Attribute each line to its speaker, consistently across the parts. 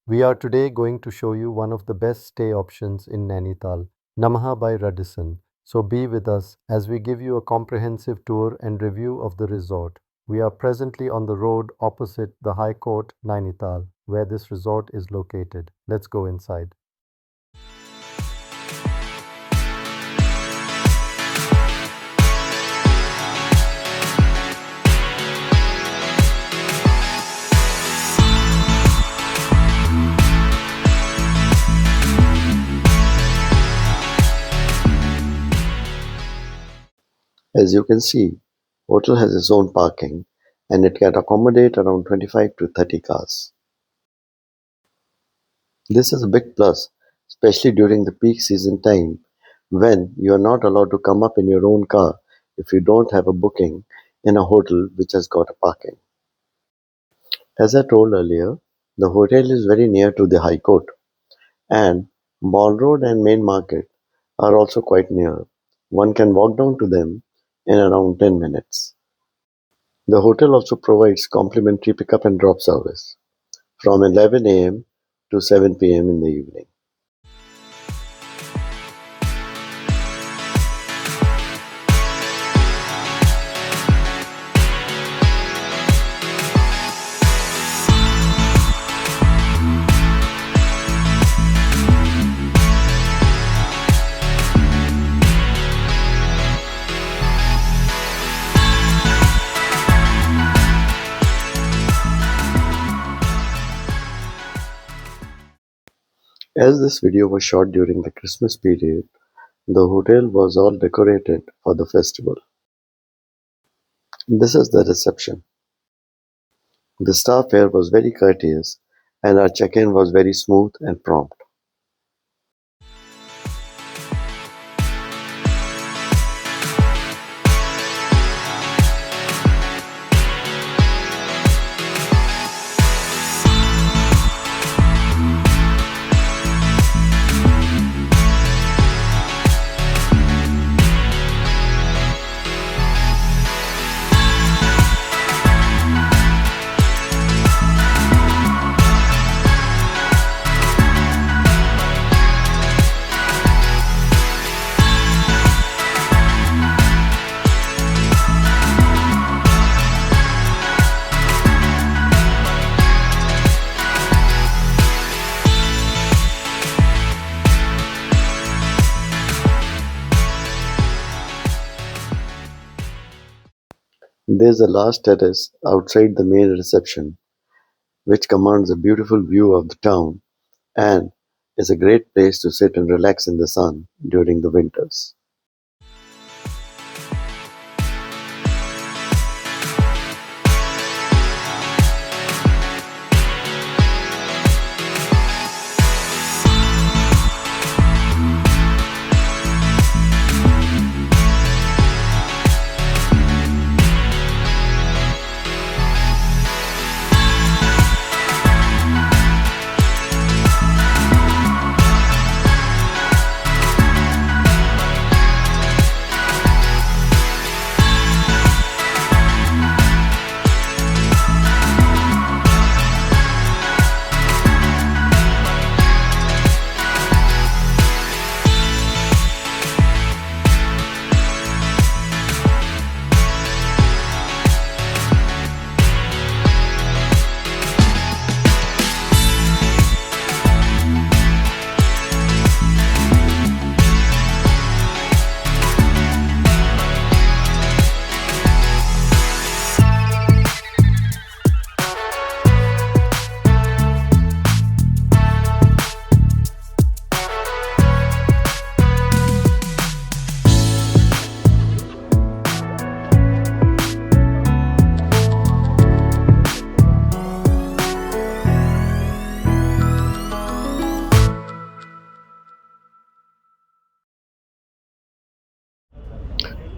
Speaker 1: We are today going to show you one of the best stay options in Nainital, Namah by Raddisson. So be with us as we give you a comprehensive tour and review of the resort. We are presently on the road opposite the High Court, Nainital, where this resort is located. Let's go inside.
Speaker 2: As you can see, hotel has its own parking and it can accommodate around 25 to 30 cars. This is a big plus, especially during the peak season time when you are not allowed to come up in your own car if you don't have a booking in a hotel which has got a parking. As I told earlier, the hotel is very near to the High Court and Mall Road and Main Market are also quite near. One can walk down to them in around 10 minutes. The hotel also provides complimentary pickup and drop service from 11 a.m. to 7 p.m. in the evening. As this video was shot during the Christmas period, the hotel was all decorated for the festival. This is the reception. The staff here was very courteous and our check-in was very smooth and prompt. There's a large terrace outside the main reception which commands a beautiful view of the town and is a great place to sit and relax in the sun during the winters.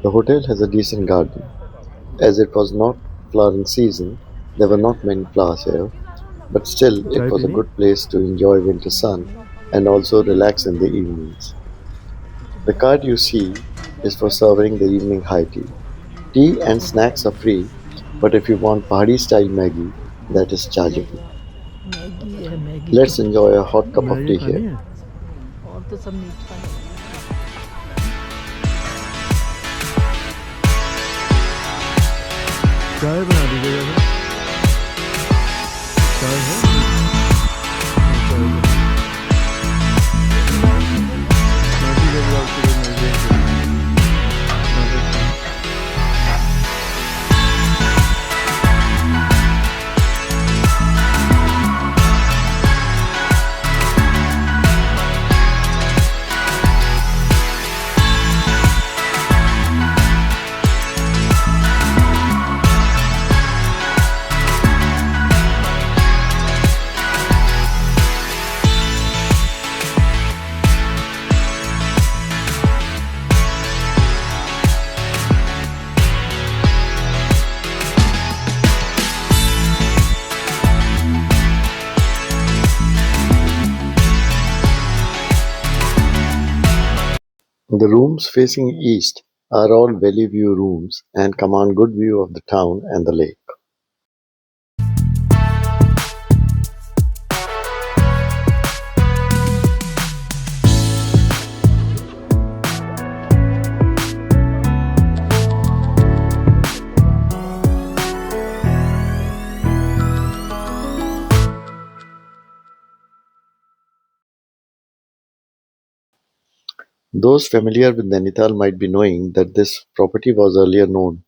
Speaker 2: The hotel has a decent garden. As it was not flowering season, there were not many flowers here, but still it was a good place to enjoy winter sun and also relax in the evenings. The card you see is for serving the evening high tea. Tea and snacks are free, but if you want party style Maggie, that is chargeable.
Speaker 3: ये है Maggi.
Speaker 2: Let's enjoy a hot cup of tea
Speaker 1: Maggi खानी
Speaker 2: here.
Speaker 1: है?
Speaker 3: और तो सब मीठा है।
Speaker 1: चाय बना दीजिएगा सर। चाय है? चाय है। मैगी जब लाओ तो मैगी है।
Speaker 2: The rooms facing east are all valley view rooms and command good view of the town and the lake. Those familiar with Nainital might be knowing that this property was earlier known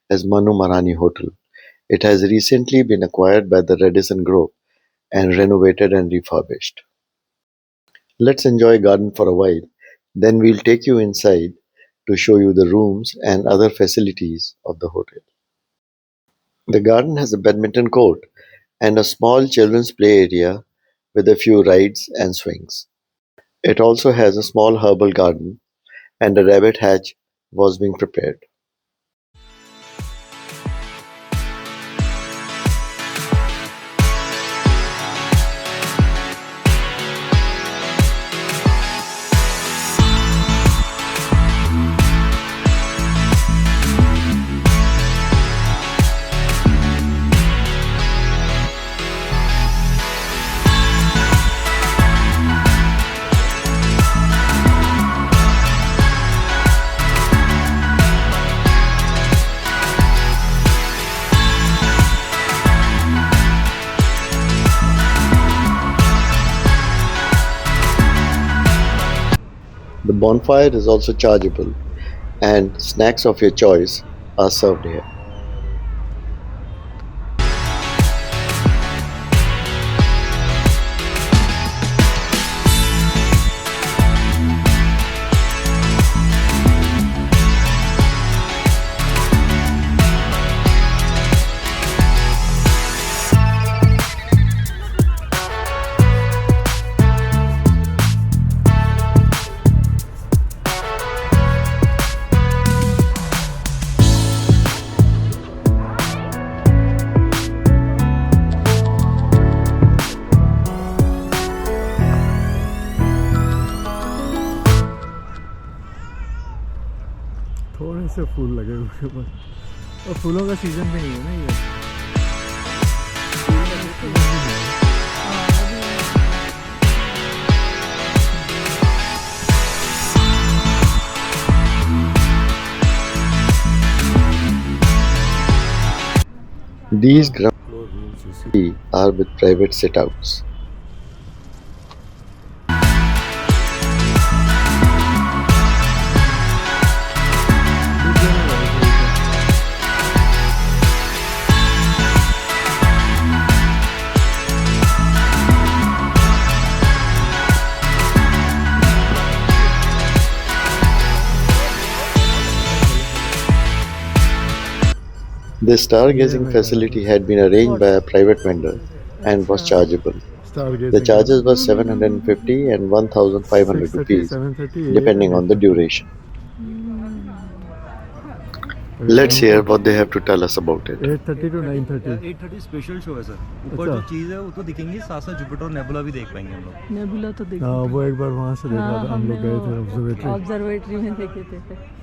Speaker 2: as Manu Maharani Hotel. It has recently been acquired by the Raddisson Group and renovated and refurbished. Let's enjoy garden for a while, then we'll take you inside to show you the rooms and other facilities of the hotel. The garden has a badminton court and a small children's play area with a few rides and swings. It also has a small herbal garden and a rabbit hatch was being prepared. The bonfire is also chargeable and snacks of your choice are served here.
Speaker 1: थोड़े से फूल लगे हुए बस, और फूलों का season भी नहीं है ना ये।
Speaker 2: These ground floor rooms you see are with private sit-outs. This stargazing facility had been arranged by a private vendor and was chargeable. The charges were 750 and 1500 rupees depending on the duration. Let's hear what they have to tell us about it.
Speaker 1: 8:30 to 9:30
Speaker 4: 8:30 special show है sir. ऊपर जो चीज़ है वो तो दिखेंगी, साथ साथ Jupiter और नेबुला भी देख पाएंगे हम लोग।
Speaker 3: नेबुला तो देखा
Speaker 1: हाँ, वो एक बार वहाँ से देखा था, हम लोग गए थे
Speaker 3: ऑब्जर्वेटरी में देखे थे।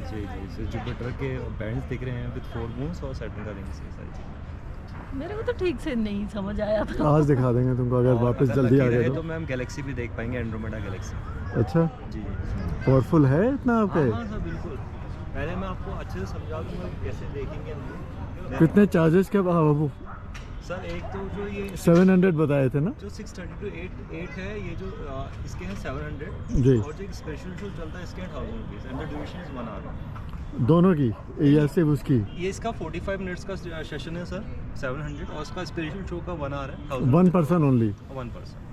Speaker 4: जी जी, जुपिटर के बैंड्स दिख रहे हैं विद 4 मून्स और सैटर्न का रिंग्स, ये सारी चीज़ें।
Speaker 3: मेरे को तो ठीक से नहीं समझ आया था।
Speaker 1: आज दिखा देंगे तुमको अगर वापस जल्दी आ गए
Speaker 4: तो मैम गैलेक्सी भी देख पाएंगे, एंड्रोमेडा गैलेक्सी।
Speaker 1: अच्छा,
Speaker 4: जी
Speaker 1: पावरफुल है इतना आपके?
Speaker 4: हाँ सर बिल्कुल। पहले मैं आपको अच्छे से समझा दूंगा कि कैसे देखेंगे हम।
Speaker 1: कितने चार्जेस के वो
Speaker 4: सर एक तो जो ये
Speaker 1: 700 बताए थे ना?
Speaker 4: जो 630 to 8 है, ये जो इसके हैं 700
Speaker 1: जी।
Speaker 4: और जो एक स्पेशल शो चलता है इसके हैं 1000 rupees and the duration is 1 hour.
Speaker 1: दोनों की या सिर्फ उसकी?
Speaker 4: ये इसका 45 मिनट्स का सेशन है सर 700, और इसका स्पेशल शो का 1 आवर है
Speaker 1: 1 person only?
Speaker 4: 1 person.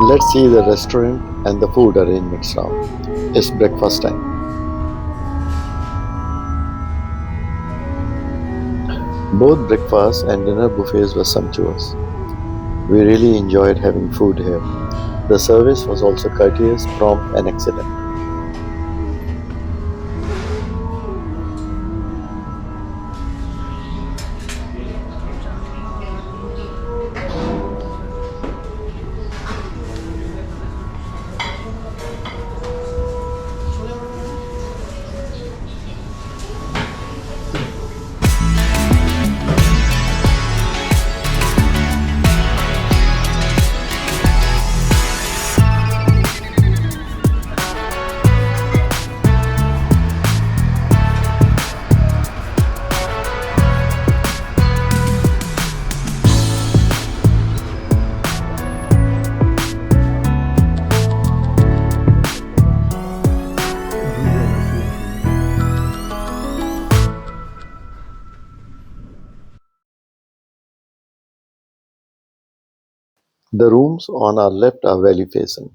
Speaker 2: Let's see the restaurant and the food arrangements now. It's breakfast time. Both breakfast and dinner buffets were sumptuous. We really enjoyed having food here. The service was also courteous, prompt and excellent. The rooms on our left are valley facing.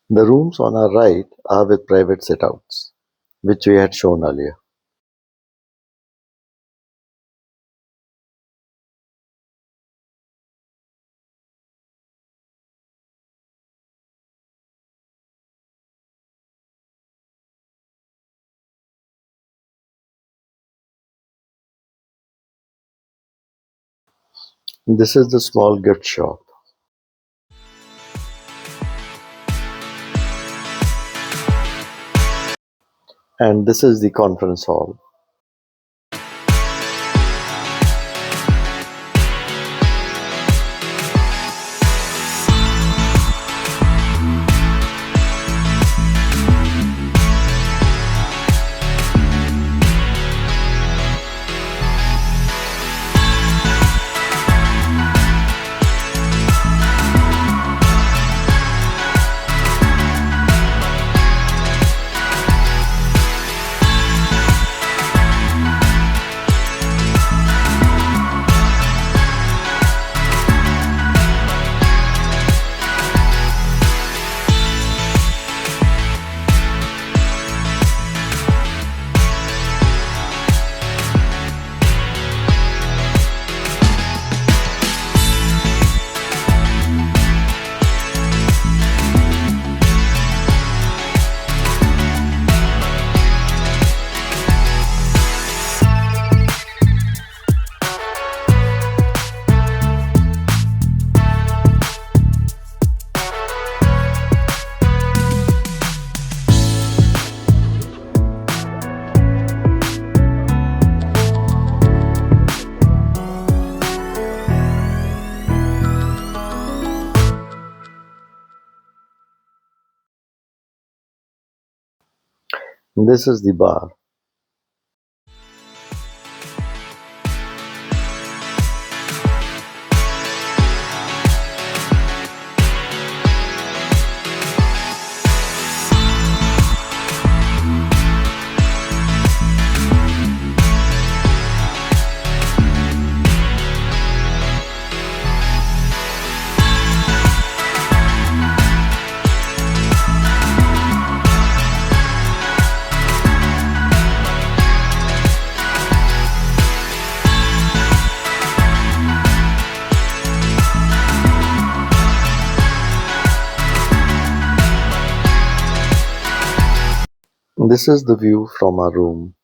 Speaker 2: The rooms on our right are with private sit-outs, which we had shown earlier. This is the small gift shop. And this is the conference hall. This is the bar. This is the view from our room.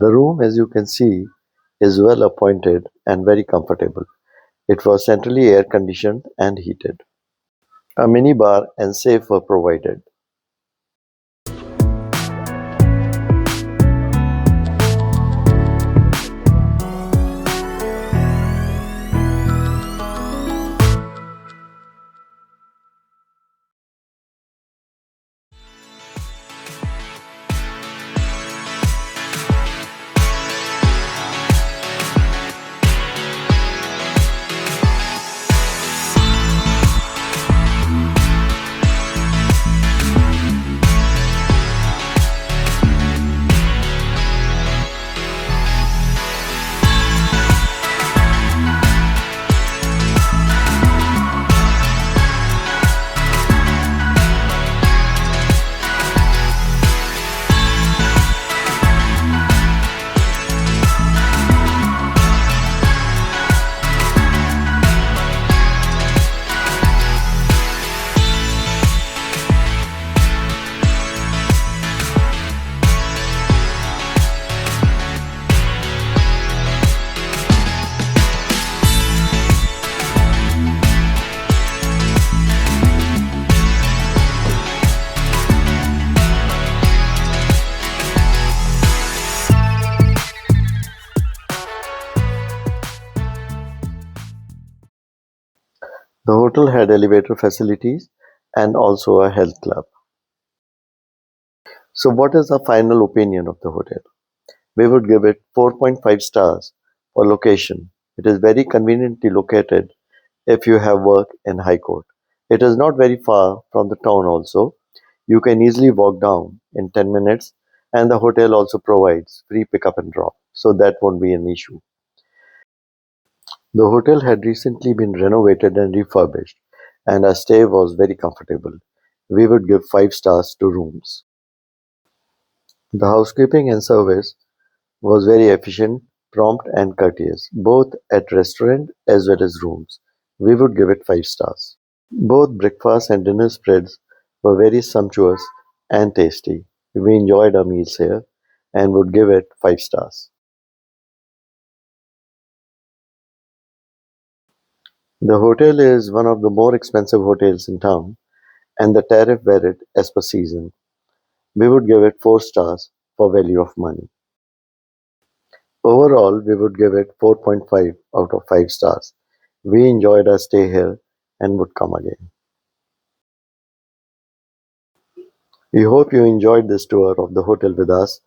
Speaker 2: The room, as you can see, is well appointed and very comfortable. It was centrally air conditioned and heated. A mini bar and safe were provided. The hotel had elevator facilities and also a health club. So what is the final opinion of the hotel? We would give it 4.5 stars for location. It is very conveniently located if you have work in High Court. It is not very far from the town also. You can easily walk down in 10 minutes, and the hotel also provides free pickup and drop, so that won't be an issue. The hotel had recently been renovated and refurbished, and our stay was very comfortable. We would give 5 stars to rooms. The housekeeping and service was very efficient, prompt and courteous, both at restaurant as well as rooms. We would give it 5 stars. Both breakfast and dinner spreads were very sumptuous and tasty. We enjoyed our meals here and would give it 5 stars. The hotel is one of the more expensive hotels in town, and the tariff varied as per season. We would give it 4 stars for value of money. Overall, we would give it 4.5 out of 5 stars. We enjoyed our stay here and would come again. We hope you enjoyed this tour of the hotel with us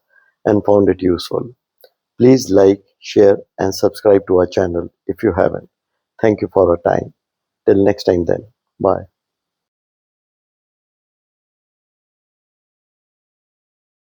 Speaker 2: and found it useful. Please like, share and subscribe to our channel if you haven't. Thank you for your time. Till next time then. Bye.